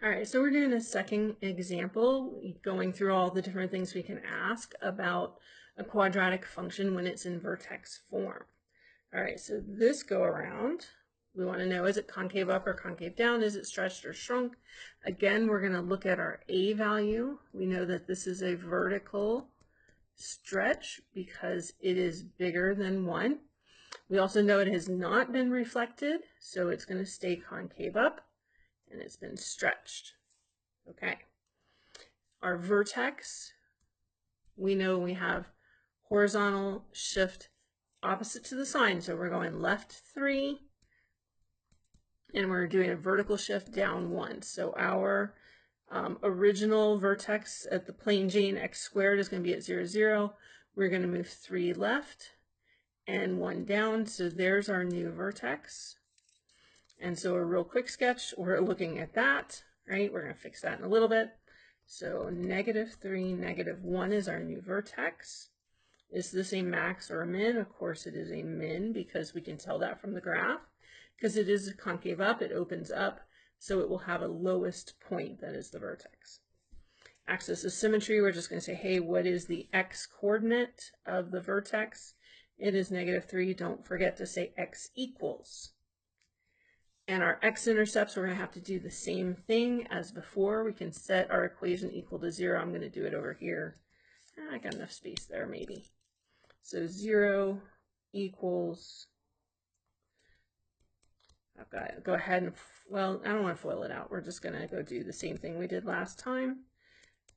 All right, so we're doing a second example, going through all the different things we can ask about a quadratic function when it's in vertex form. All right, so this go around, we want to know, is it concave up or concave down? Is it stretched or shrunk? Again, we're going to look at our A value. We know that this is a vertical stretch because it is bigger than 1. We also know it has not been reflected, so it's going to stay concave up, and it's been stretched. Okay. Our vertex, we know we have horizontal shift opposite to the sign, so we're going left 3, and we're doing a vertical shift down 1. So our original vertex at the plane Jane x squared is going to be at 0, 0. We're going to move 3 left and 1 down, so there's our new vertex. And so a real quick sketch, we're looking at that, right? We're going to fix that in a little bit. So -3, -1 is our new vertex. Is this a max or a min? Of course it is a min because we can tell that from the graph. Because it is concave up, it opens up, so it will have a lowest point that is the vertex. Axis of symmetry, we're just going to say, hey, what is the x coordinate of the vertex? It is -3. Don't forget to say x equals. And our x-intercepts, we're going to have to do the same thing as before. We can set our equation equal to 0. I'm going to do it over here. I got enough space there, maybe. So 0 equals, I've got to go ahead and, well, I don't want to FOIL it out. We're just going to go do the same thing we did last time.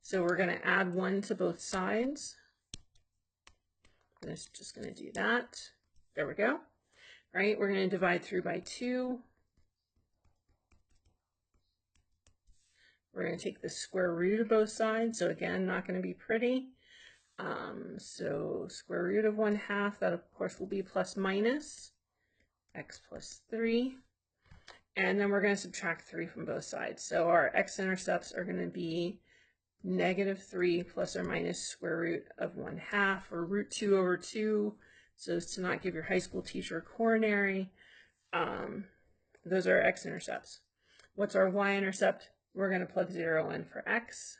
So we're going to add 1 to both sides. I'm just going to do that. There we go. All right, we're going to divide through by 2. We're going to take the square root of both sides. So again, not going to be pretty. So square root of 1/2, that of course will be plus minus x plus 3. And then we're going to subtract 3 from both sides. So our x-intercepts are going to be -3 plus or minus square root of 1/2, or root 2 over 2. So as to not give your high school teacher a coronary. Those are x-intercepts. What's our y-intercept? We're going to plug 0 in for x.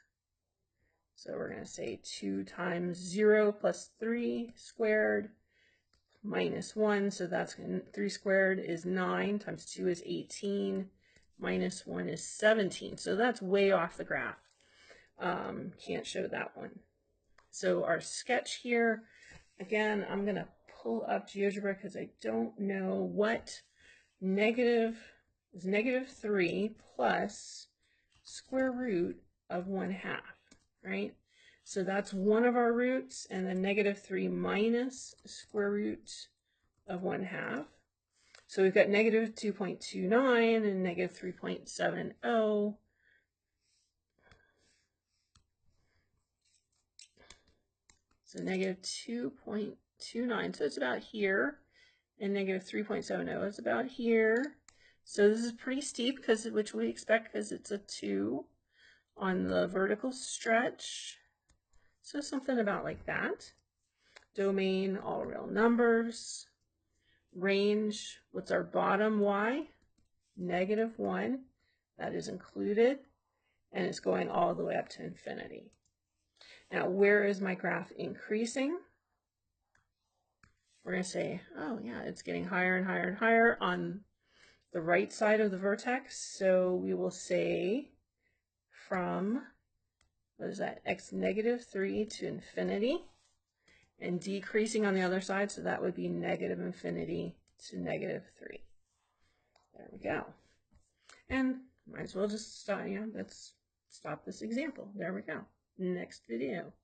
So we're going to say 2 times 0 plus 3 squared minus 1. So that's 3 squared is 9 times 2 is 18 minus 1 is 17. So that's way off the graph. Can't show that one. So our sketch here, again, I'm going to pull up GeoGebra because I don't know what is -3 plus square root of 1/2, right? So that's one of our roots, and then -3 minus square root of 1/2. So we've got -2.29 and -3.70. So -2.29, so it's about here, and -3.70 is about here. So this is pretty steep, which we expect because it's a 2 on the vertical stretch. So something about like that. Domain, all real numbers. Range, what's our bottom y? -1. That is included, and it's going all the way up to infinity. Now, where is my graph increasing? We're going to say, oh yeah, it's getting higher and higher and higher on the right side of the vertex. So we will say from, what is that, x -3 to infinity, and decreasing on the other side, so that would be -infinity to -3. There we go. And might as well just stop, let's stop this example. There we go. Next video.